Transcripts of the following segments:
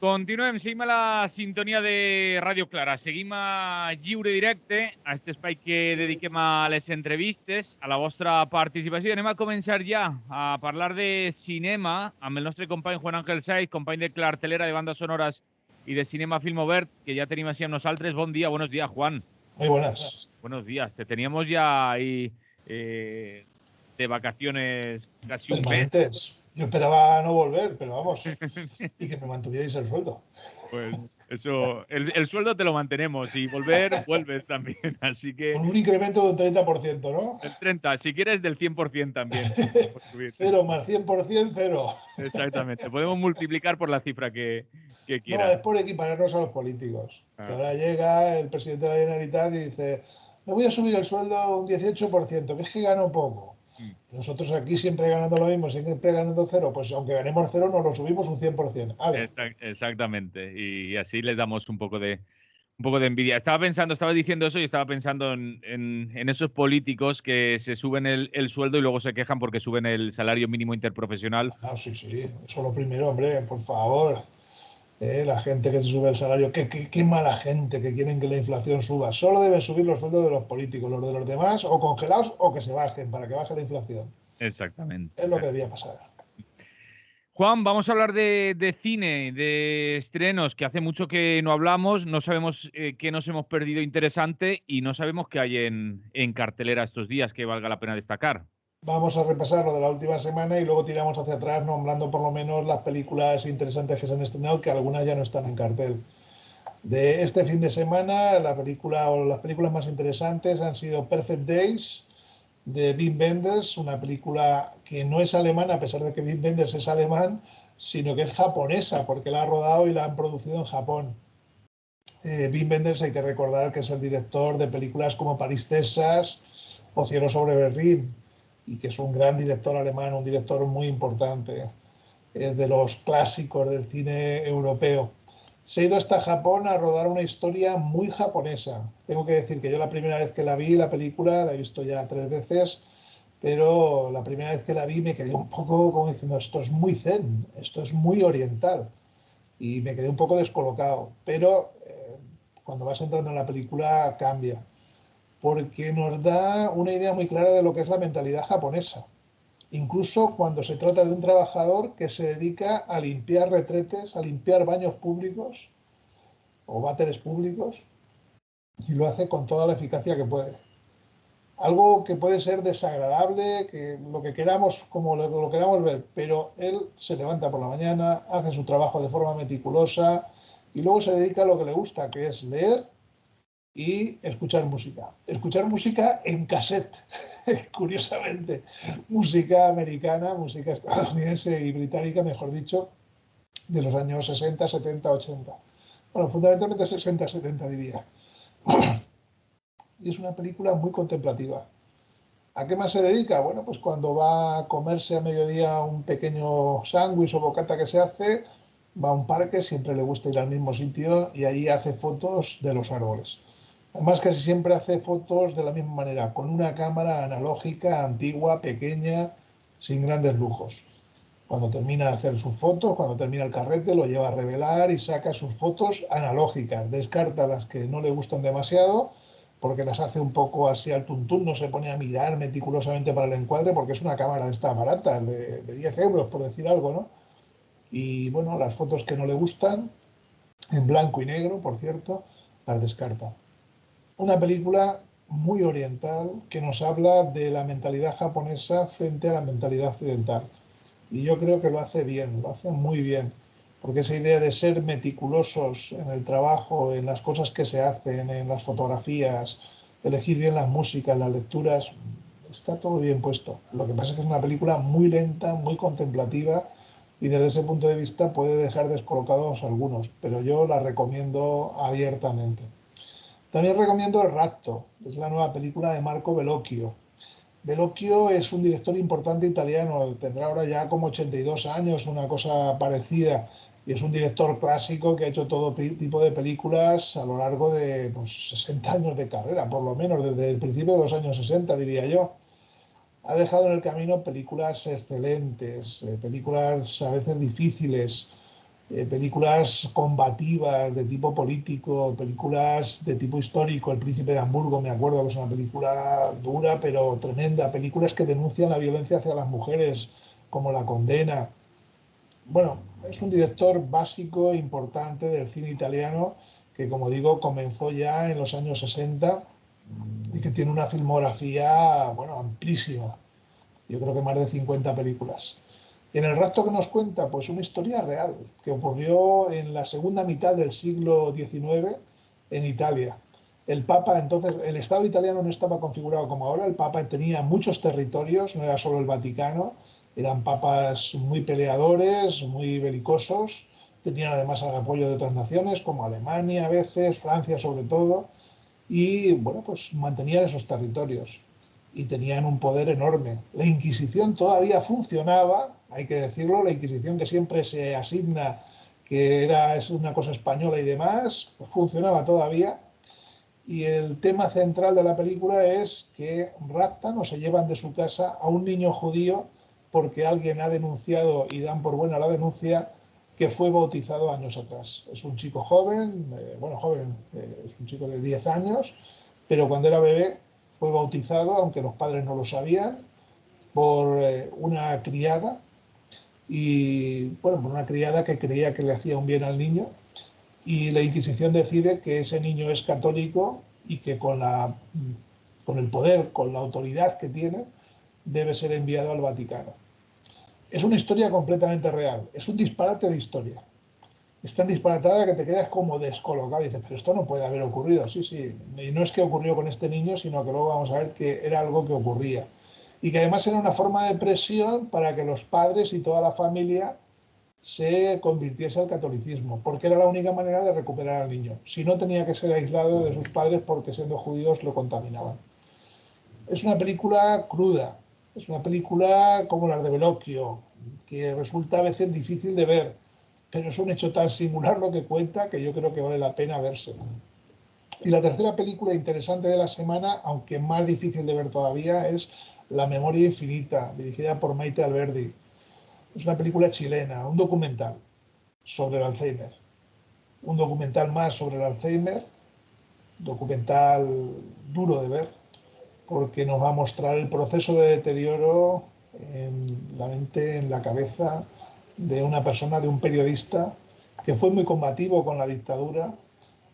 Continuem, seguim a la sintonia de Ràdio Clara. Seguim a Lliure Directe, a aquest espai que dediquem a les entrevistes, a la vostra participació. Anem a començar ja a parlar de cinema amb el nostre company Juan Ángel Saiz, company de cartelera de bandes sonores i de cinema Film Obert, que ja tenim així amb nosaltres. Bon dia, buenos días, Juan. Muy buenas. Buenos días. Te teníamos ya ahí de vacaciones casi un mes. Yo esperaba no volver, pero vamos, y que me mantuvierais el sueldo. Pues eso, el sueldo te lo mantenemos y volver, vuelves también, así que... Con un incremento de un 30%, ¿no? Del 30%, si quieres del 100% también. 0 más 100%, 0. Exactamente, podemos multiplicar por la cifra que quieras. No, es por equipararnos a los políticos. Que ahora llega el presidente de la Generalitat y dice, me voy a subir el sueldo un 18%, que es que gano poco. Nosotros aquí siempre ganando lo mismo, siempre ganando 0, pues aunque ganemos 0 nos lo subimos un 100%. Exactamente, y así les damos un poco de envidia. Estaba diciendo eso y estaba pensando en esos políticos que se suben el sueldo y luego se quejan porque suben el salario mínimo interprofesional. Ah, sí, eso es lo primero, hombre, por favor. La gente que se sube el salario, qué mala gente que quieren que la inflación suba. Solo deben subir los sueldos de los políticos, los de los demás o congelados o que se bajen para que baje la inflación. Exactamente. Es lo que debería pasar. Juan, vamos a hablar de cine, de estrenos, que hace mucho que no hablamos, no sabemos qué nos hemos perdido interesante y no sabemos qué hay en cartelera estos días que valga la pena destacar. Vamos a repasar lo de la última semana y luego tiramos hacia atrás nombrando por lo menos las películas interesantes que se han estrenado, que algunas ya no están en cartel. De este fin de semana, las películas más interesantes han sido Perfect Days, de Wim Wenders, una película que no es alemana, a pesar de que Wim Wenders es alemán, sino que es japonesa, porque la ha rodado y la han producido en Japón. Wim Wenders hay que recordar que es el director de películas como París, Texas o Cielo sobre Berlín, y que es un gran director alemán, un director muy importante, es de los clásicos del cine europeo. Se ha ido hasta Japón a rodar una historia muy japonesa. Tengo que decir que yo la primera vez que la vi, la película, la he visto ya 3 veces, pero la primera vez que la vi me quedé un poco como diciendo, esto es muy zen, esto es muy oriental, y me quedé un poco descolocado, pero cuando vas entrando en la película cambia, porque nos da una idea muy clara de lo que es la mentalidad japonesa. Incluso cuando se trata de un trabajador que se dedica a limpiar retretes, a limpiar baños públicos o váteres públicos, y lo hace con toda la eficacia que puede. Algo que puede ser desagradable, que lo que queramos, como lo queramos ver, pero él se levanta por la mañana, hace su trabajo de forma meticulosa y luego se dedica a lo que le gusta, que es leer y escuchar música. Escuchar música en cassette, curiosamente. Música americana, música estadounidense y británica, mejor dicho, de los años 60, 70, 80. Bueno, fundamentalmente 60, 70 diría. Y es una película muy contemplativa. ¿A qué más se dedica? Bueno, pues cuando va a comerse a mediodía un pequeño sándwich o bocata que se hace, va a un parque, siempre le gusta ir al mismo sitio y ahí hace fotos de los árboles. Además, casi siempre hace fotos de la misma manera, con una cámara analógica, antigua, pequeña, sin grandes lujos. Cuando termina de hacer sus fotos, cuando termina el carrete, lo lleva a revelar y saca sus fotos analógicas. Descarta las que no le gustan demasiado, porque las hace un poco así al tuntún, no se pone a mirar meticulosamente para el encuadre, porque es una cámara de estas baratas, de 10 euros, por decir algo, ¿no? Y bueno, las fotos que no le gustan, en blanco y negro, por cierto, las descarta. Una película muy oriental que nos habla de la mentalidad japonesa frente a la mentalidad occidental. Y yo creo que lo hace bien, lo hace muy bien, porque esa idea de ser meticulosos en el trabajo, en las cosas que se hacen, en las fotografías, elegir bien las músicas, las lecturas, está todo bien puesto. Lo que pasa es que es una película muy lenta, muy contemplativa y desde ese punto de vista puede dejar descolocados a algunos, pero yo la recomiendo abiertamente. También recomiendo El Rapto, es la nueva película de Marco Bellocchio. Bellocchio es un director importante italiano, tendrá ahora ya como 82 años, una cosa parecida, y es un director clásico que ha hecho todo tipo de películas a lo largo de 60 años de carrera, por lo menos desde el principio de los años 60, diría yo. Ha dejado en el camino películas excelentes, películas a veces difíciles, películas combativas de tipo político, películas de tipo histórico. El Príncipe de Hamburgo, me acuerdo que es una película dura pero tremenda, películas que denuncian la violencia hacia las mujeres, como La Condena. Bueno, es un director básico, importante del cine italiano, que como digo comenzó ya en los años 60 y que tiene una filmografía, bueno, amplísima. Yo creo que más de 50 películas. Y en el rapto que nos cuenta, pues una historia real que ocurrió en la segunda mitad del siglo XIX en Italia. El Papa, entonces, el Estado italiano no estaba configurado como ahora, el Papa tenía muchos territorios, no era solo el Vaticano, eran papas muy peleadores, muy belicosos, tenían además el apoyo de otras naciones como Alemania a veces, Francia sobre todo, y bueno, pues mantenían esos territorios y tenían un poder enorme. La Inquisición todavía funcionaba, hay que decirlo, la Inquisición que siempre se asigna que es una cosa española y demás, pues funcionaba todavía. Y el tema central de la película es que raptan o se llevan de su casa a un niño judío porque alguien ha denunciado y dan por buena la denuncia que fue bautizado años atrás. Es un chico joven, es un chico de 10 años, pero cuando era bebé fue bautizado, aunque los padres no lo sabían, por una criada y bueno, por una criada que creía que le hacía un bien al niño, y la Inquisición decide que ese niño es católico y que con el poder, con la autoridad que tiene, debe ser enviado al Vaticano. Es una historia completamente real, es un disparate de historia. Es tan disparatada que te quedas como descolocado y dices, pero esto no puede haber ocurrido. Sí, sí, y no es que ocurrió con este niño, sino que luego vamos a ver que era algo que ocurría. Y que además era una forma de presión para que los padres y toda la familia se convirtiese al catolicismo, porque era la única manera de recuperar al niño. Si no, tenía que ser aislado de sus padres porque siendo judíos lo contaminaban. Es una película cruda, es una película como la de Bellocchio, que resulta a veces difícil de ver, pero es un hecho tan singular lo que cuenta que yo creo que vale la pena verse. Y la tercera película interesante de la semana, aunque más difícil de ver todavía, es La memoria infinita, dirigida por Maite Alberdi. Es una película chilena, un documental sobre el Alzheimer. Un documental más sobre el Alzheimer, documental duro de ver, porque nos va a mostrar el proceso de deterioro en la mente, en la cabeza de una persona, de un periodista que fue muy combativo con la dictadura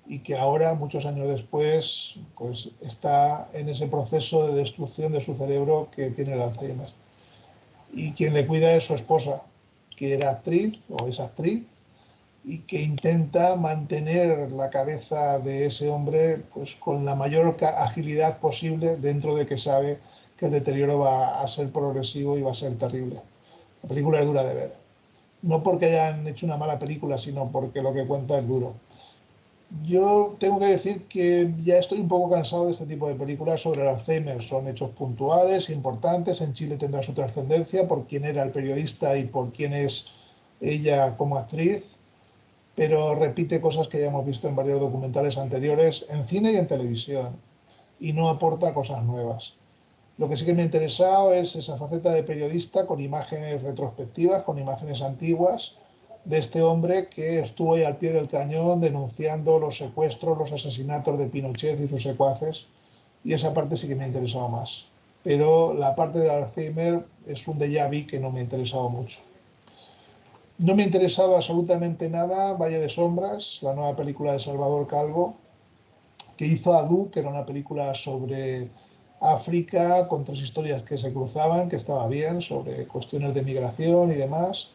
y que ahora, muchos años después, pues está en ese proceso de destrucción de su cerebro que tiene el Alzheimer. Y quien le cuida es su esposa, que era actriz o es actriz, y que intenta mantener la cabeza de ese hombre pues con la mayor agilidad posible, dentro de que sabe que el deterioro va a ser progresivo y va a ser terrible. La película es dura de ver. No porque hayan hecho una mala película, sino porque lo que cuenta es duro. Yo tengo que decir que ya estoy un poco cansado de este tipo de películas sobre el Alzheimer. Son hechos puntuales, importantes. En Chile tendrá su trascendencia por quién era el periodista y por quién es ella como actriz, pero repite cosas que ya hemos visto en varios documentales anteriores, en cine y en televisión, y no aporta cosas nuevas. Lo que sí que me ha interesado es esa faceta de periodista con imágenes retrospectivas, con imágenes antiguas, de este hombre que estuvo ahí al pie del cañón denunciando los secuestros, los asesinatos de Pinochet y sus secuaces, y esa parte sí que me ha interesado más. Pero la parte del Alzheimer es un déjà vu que no me ha interesado mucho. No me ha interesado absolutamente nada Valle de Sombras, la nueva película de Salvador Calvo, que hizo Adu, que era una película sobre África, con tres historias que se cruzaban, que estaba bien, sobre cuestiones de migración y demás.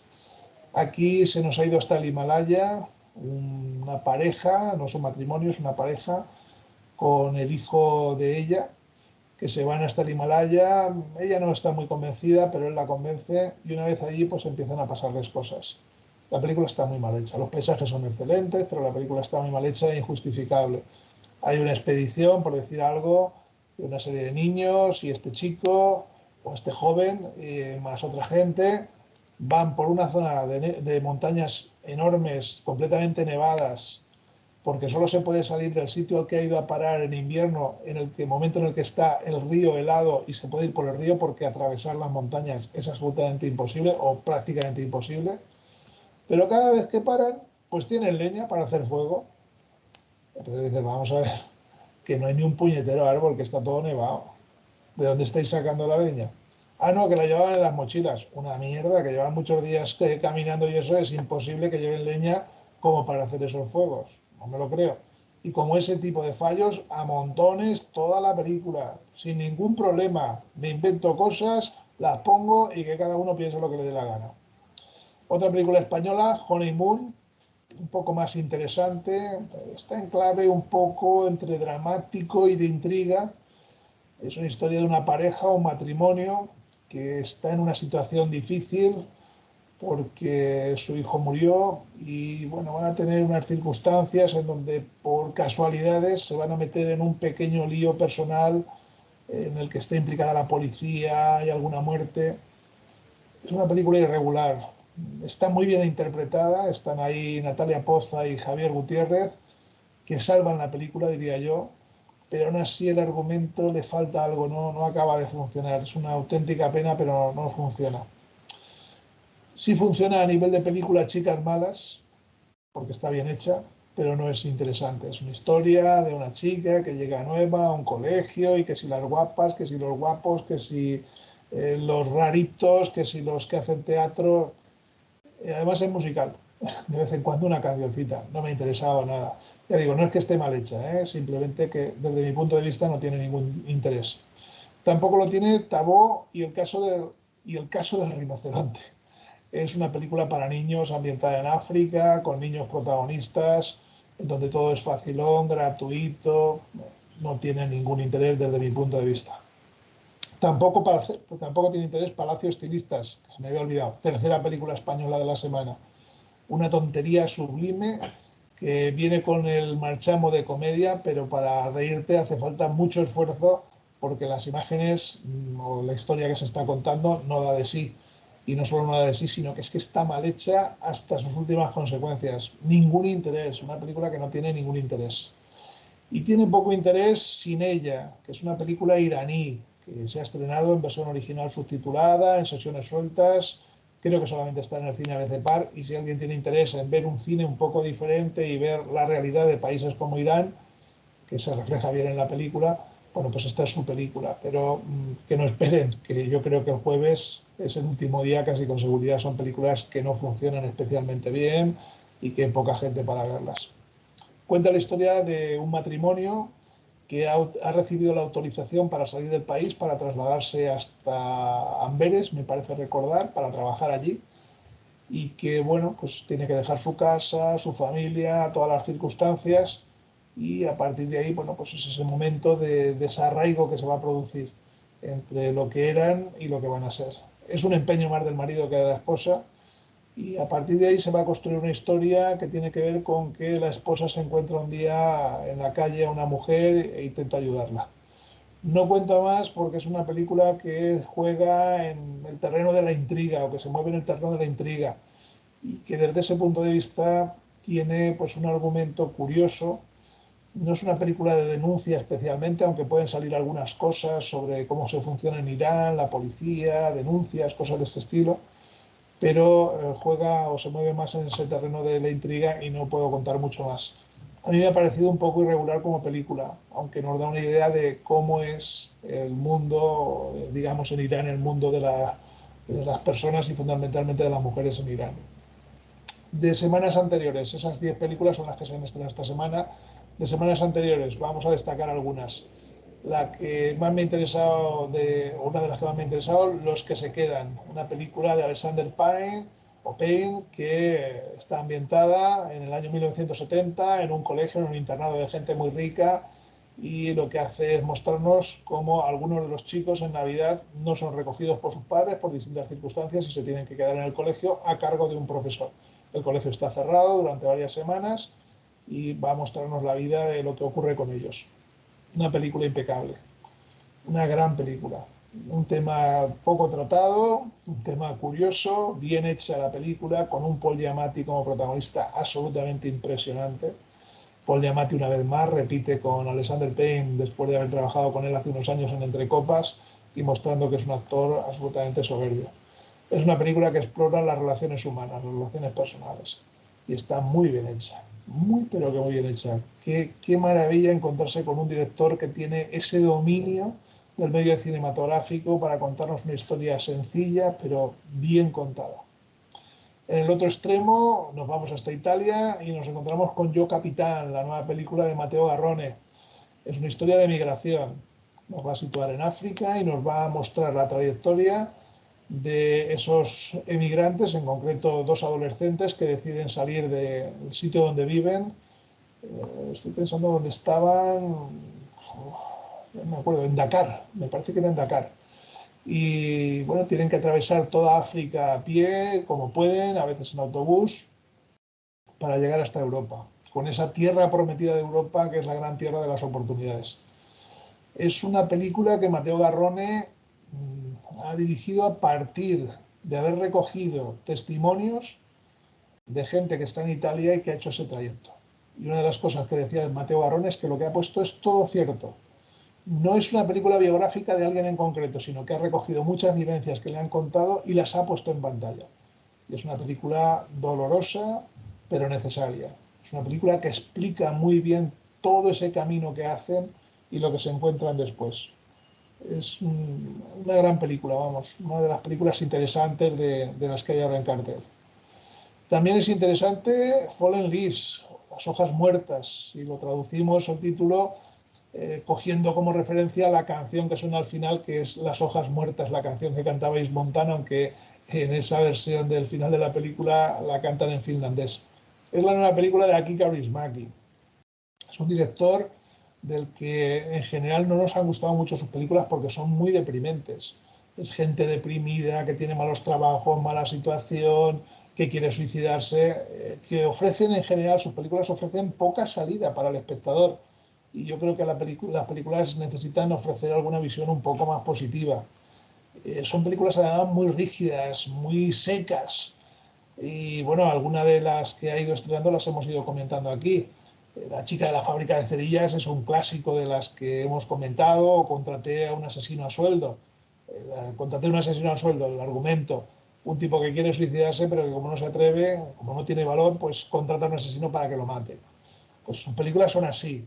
Aquí se nos ha ido hasta el Himalaya, una pareja, no son matrimonios, una pareja con el hijo de ella, que se van hasta el Himalaya. Ella no está muy convencida, pero él la convence, y una vez allí pues empiezan a pasarles cosas. La película está muy mal hecha, los paisajes son excelentes, pero la película está muy mal hecha e injustificable. Hay una expedición, por decir algo, de una serie de niños, y este chico o este joven, más otra gente, van por una zona de montañas enormes, completamente nevadas, porque solo se puede salir del sitio al que ha ido a parar en invierno, en el momento en el que está el río helado, y se puede ir por el río porque atravesar las montañas es absolutamente imposible o prácticamente imposible. Pero cada vez que paran, pues tienen leña para hacer fuego. Entonces dices, vamos a ver, que no hay ni un puñetero árbol, que está todo nevado. ¿De dónde estáis sacando la leña? Ah, no, que la llevaban en las mochilas. Una mierda, que llevan muchos días caminando y eso es imposible que lleven leña como para hacer esos fuegos. No me lo creo. Y como ese tipo de fallos, a montones toda la película, sin ningún problema. Me invento cosas, las pongo y que cada uno piense lo que le dé la gana. Otra película española, Honeymoon, un poco más interesante. Está en clave un poco entre dramático y de intriga. Es una historia de una pareja, un matrimonio, que está en una situación difícil porque su hijo murió y bueno, van a tener unas circunstancias en donde por casualidades se van a meter en un pequeño lío personal en el que está implicada la policía y alguna muerte. Es una película irregular. Está muy bien interpretada, están ahí Natalia Poza y Javier Gutiérrez, que salvan la película, diría yo, pero aún así el argumento le falta algo, no acaba de funcionar. Es una auténtica pena, pero no funciona. Sí funciona a nivel de película Chicas Malas, porque está bien hecha, pero no es interesante. Es una historia de una chica que llega nueva a un colegio y que si las guapas, que si los guapos, que si los raritos, que si los que hacen teatro. Además es musical, de vez en cuando una cancioncita, no me ha interesado nada. Ya digo, no es que esté mal hecha, simplemente que desde mi punto de vista no tiene ningún interés. Tampoco lo tiene Tabó y el caso del rinoceronte. Es una película para niños ambientada en África, con niños protagonistas, en donde todo es facilón, gratuito, no tiene ningún interés desde mi punto de vista. Tampoco tiene interés Palacio Estilistas, que se me había olvidado. Tercera película española de la semana. Una tontería sublime que viene con el marchamo de comedia, pero para reírte hace falta mucho esfuerzo porque las imágenes o la historia que se está contando no da de sí. Y no solo no da de sí, sino que es que está mal hecha hasta sus últimas consecuencias. Ningún interés, una película que no tiene ningún interés. Y tiene poco interés Sin ella, que es una película iraní, que se ha estrenado en versión original subtitulada, en sesiones sueltas. Creo que solamente está en el cine ABC Par, y si alguien tiene interés en ver un cine un poco diferente y ver la realidad de países como Irán, que se refleja bien en la película, bueno, pues esta es su película. Pero que no esperen, que yo creo que el jueves es el último día, casi con seguridad son películas que no funcionan especialmente bien y que hay poca gente para verlas. Cuenta la historia de un matrimonio que ha recibido la autorización para salir del país, para trasladarse hasta Amberes, me parece recordar, para trabajar allí, y que, bueno, pues tiene que dejar su casa, su familia, todas las circunstancias, y a partir de ahí, bueno, pues es ese momento de desarraigo que se va a producir entre lo que eran y lo que van a ser. Es un empeño más del marido que de la esposa, y a partir de ahí se va a construir una historia que tiene que ver con que la esposa se encuentra un día en la calle a una mujer e intenta ayudarla. No cuenta más porque es una película que juega en el terreno de la intriga o que se mueve en el terreno de la intriga y que desde ese punto de vista tiene pues un argumento curioso. No es una película de denuncia especialmente, aunque pueden salir algunas cosas sobre cómo se funciona en Irán, la policía, denuncias, cosas de este estilo, pero juega o se mueve más en ese terreno de la intriga y no puedo contar mucho más. A mí me ha parecido un poco irregular como película, aunque nos da una idea de cómo es el mundo, digamos, en Irán, el mundo de las personas y fundamentalmente de las mujeres en Irán. De semanas anteriores, esas 10 películas son las que se han estrenado esta semana. De semanas anteriores, vamos a destacar algunas. La que más me ha interesado, una de las que más me ha interesado, Los que se quedan, una película de Alexander Payne, que está ambientada en el año 1970 en un colegio, en un internado de gente muy rica, y lo que hace es mostrarnos cómo algunos de los chicos en Navidad no son recogidos por sus padres por distintas circunstancias y se tienen que quedar en el colegio a cargo de un profesor. El colegio está cerrado durante varias semanas y va a mostrarnos la vida de lo que ocurre con ellos. Una película impecable, una gran película. Un tema poco tratado, un tema curioso, bien hecha la película, con un Paul Giamatti como protagonista absolutamente impresionante. Paul Giamatti una vez más repite con Alexander Payne después de haber trabajado con él hace unos años en Entre Copas y mostrando que es un actor absolutamente soberbio. Es una película que explora las relaciones humanas, las relaciones personales. Y está muy bien hecha. Muy, pero que muy bien hecha. Qué maravilla encontrarse con un director que tiene ese dominio del medio cinematográfico para contarnos una historia sencilla, pero bien contada. En el otro extremo nos vamos hasta Italia y nos encontramos con Yo Capitán, la nueva película de Matteo Garrone. Es una historia de migración. Nos va a situar en África y nos va a mostrar la trayectoria de esos emigrantes, en concreto 2 adolescentes que deciden salir del sitio donde viven. Estoy pensando dónde estaban, no me acuerdo, en Dakar, me parece que era en Dakar. Y bueno, tienen que atravesar toda África a pie, como pueden, a veces en autobús, para llegar hasta Europa, con esa tierra prometida de Europa que es la gran tierra de las oportunidades. Es una película que Matteo Garrone ha dirigido a partir de haber recogido testimonios de gente que está en Italia y que ha hecho ese trayecto. Y una de las cosas que decía Matteo Garrone es que lo que ha puesto es todo cierto. No es una película biográfica de alguien en concreto, sino que ha recogido muchas vivencias que le han contado y las ha puesto en pantalla. Y es una película dolorosa, pero necesaria. Es una película que explica muy bien todo ese camino que hacen y lo que se encuentran después. Es una gran película, vamos, una de las películas interesantes de las que hay ahora en cartel. También es interesante Fallen Leaves, Las hojas muertas, si lo traducimos el título, cogiendo como referencia la canción que suena al final, que es Las hojas muertas, la canción que cantaba Yves Montand, aunque en esa versión del final de la película la cantan en finlandés. Es la nueva película de Aki Kaurismäki. Es un director del que en general no nos han gustado mucho sus películas porque son muy deprimentes. Es gente deprimida, que tiene malos trabajos, mala situación, que quiere suicidarse, que ofrecen en general, sus películas ofrecen poca salida para el espectador. Y yo creo que las películas necesitan ofrecer alguna visión un poco más positiva. Son películas además muy rígidas, muy secas. Y bueno, algunas de las que ha ido estrenando las hemos ido comentando aquí. La chica de la fábrica de cerillas es un clásico de las que hemos comentado. Contraté a un asesino a sueldo. Contraté a un asesino a sueldo, el argumento. Un tipo que quiere suicidarse, pero que como no se atreve, como no tiene valor, pues contrata a un asesino para que lo mate. Pues sus películas son así.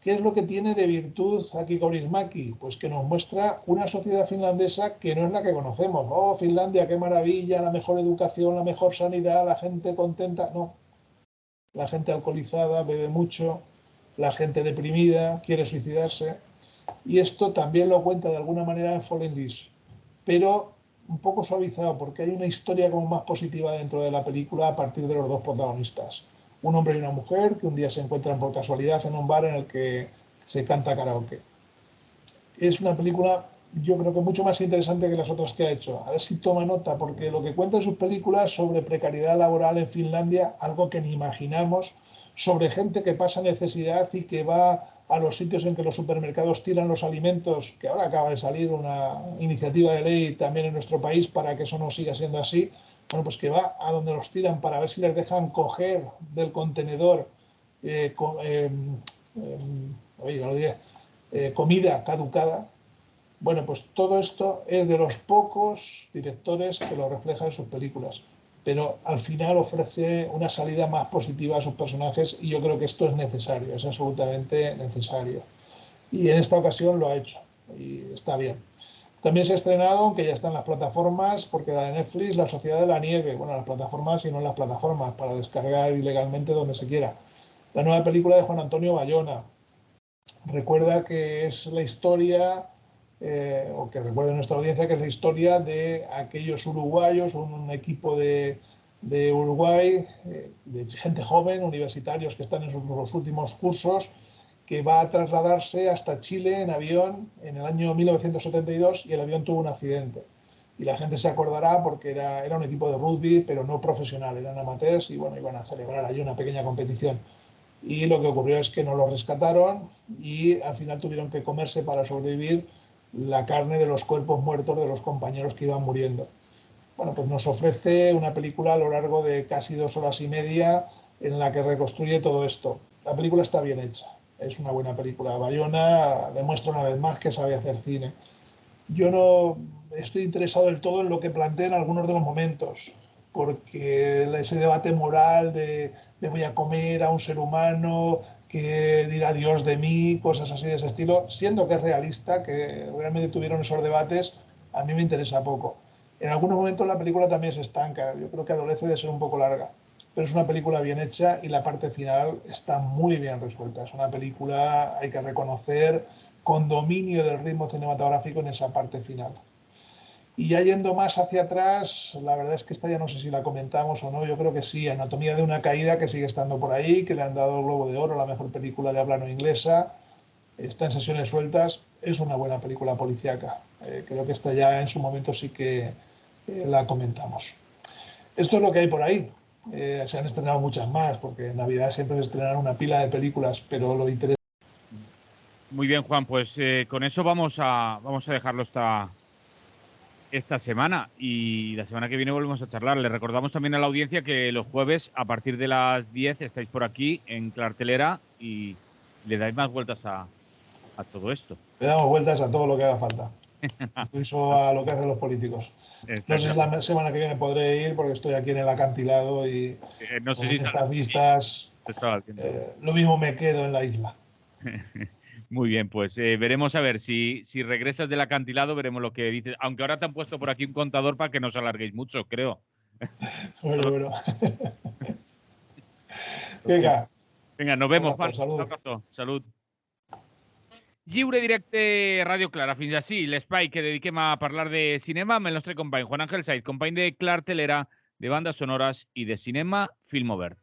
¿Qué es lo que tiene de virtud Aki Kaurismäki? Pues que nos muestra una sociedad finlandesa que no es la que conocemos. Oh, Finlandia, qué maravilla, la mejor educación, la mejor sanidad, la gente contenta. No, la gente alcoholizada, bebe mucho, la gente deprimida, quiere suicidarse. Y esto también lo cuenta de alguna manera en Fallen Leaves, pero un poco suavizado porque hay una historia como más positiva dentro de la película a partir de los dos protagonistas. Un hombre y una mujer que un día se encuentran por casualidad en un bar en el que se canta karaoke. Es una película, yo creo que mucho más interesante que las otras que ha hecho. A ver si toma nota, porque lo que cuenta en sus películas sobre precariedad laboral en Finlandia, algo que ni imaginamos, sobre gente que pasa necesidad y que va a los sitios en que los supermercados tiran los alimentos, que ahora acaba de salir una iniciativa de ley también en nuestro país para que eso no siga siendo así, bueno, pues que va a donde los tiran para ver si les dejan coger del contenedor eh, oye, ya lo diré, comida caducada. Bueno, pues todo esto es de los pocos directores que lo reflejan en sus películas, pero al final ofrece una salida más positiva a sus personajes y yo creo que esto es necesario, es absolutamente necesario. Y en esta ocasión lo ha hecho y está bien. También se ha estrenado, aunque ya está en las plataformas, porque la de Netflix, La Sociedad de la Nieve, bueno, las plataformas y no en las plataformas, para descargar ilegalmente donde se quiera. La nueva película de Juan Antonio Bayona. Recuerda que es la historia, o que recuerde nuestra audiencia, que es la historia de aquellos uruguayos, un equipo de Uruguay, de gente joven, universitarios que están en los últimos cursos, que va a trasladarse hasta Chile en avión en el año 1972 y el avión tuvo un accidente. Y la gente se acordará porque era un equipo de rugby, pero no profesional, eran amateurs y bueno, iban a celebrar allí una pequeña competición. Y lo que ocurrió es que no lo rescataron y al final tuvieron que comerse para sobrevivir la carne de los cuerpos muertos de los compañeros que iban muriendo. Bueno, pues nos ofrece una película a lo largo de casi 2 horas y media en la que reconstruye todo esto. La película está bien hecha, es una buena película. Bayona demuestra una vez más que sabe hacer cine. yo no estoy interesado del todo en lo que plantean algunos de los momentos, porque ese debate moral de me voy a comer a un ser humano, que dirá Dios de mí, cosas así de ese estilo, siendo que es realista, que realmente tuvieron esos debates, a mí me interesa poco. En algunos momentos la película también se estanca, yo creo que adolece de ser un poco larga, pero es una película bien hecha y la parte final está muy bien resuelta. Es una película, hay que reconocer, con dominio del ritmo cinematográfico en esa parte final. Y ya yendo más hacia atrás, la verdad es que esta ya no sé si la comentamos o no, yo creo que sí, Anatomía de una caída, que sigue estando por ahí, que le han dado el Globo de Oro, la mejor película de habla no inglesa, está en sesiones sueltas, es una buena película policíaca. Creo que esta ya en su momento sí que la comentamos. Esto es lo que hay por ahí. Se han estrenado muchas más, porque en Navidad siempre se estrenan una pila de películas, pero lo interesante... Muy bien, Juan, pues con eso vamos a dejarlo esta semana y la semana que viene volvemos a charlar. Le recordamos también a la audiencia que los jueves a partir de las 10 estáis por aquí en Clartelera y le dais más vueltas a todo esto. Le damos vueltas a todo lo que haga falta, incluso a lo que hacen los políticos. No sé si Exactamente. la semana que viene podré ir porque estoy aquí en el acantilado y No sé con si estas vistas estaba viendo. lo mismo me quedo en la isla. Muy bien, pues veremos a ver si regresas del acantilado, veremos lo que dices. Aunque ahora te han puesto por aquí un contador para que no os alarguéis mucho, creo. Bueno, bueno. Hostia. Venga, Venga, nos un vemos, abrazo, Juan. Un salud. abrazo. Salud. Lliure directe Radio Clara. Fins ací l'espai que dediquem a parlar de cinema amb el nostre company Juan Ángel Saiz, company de Clartelera, de bandes sonores i de cinema Film Obert.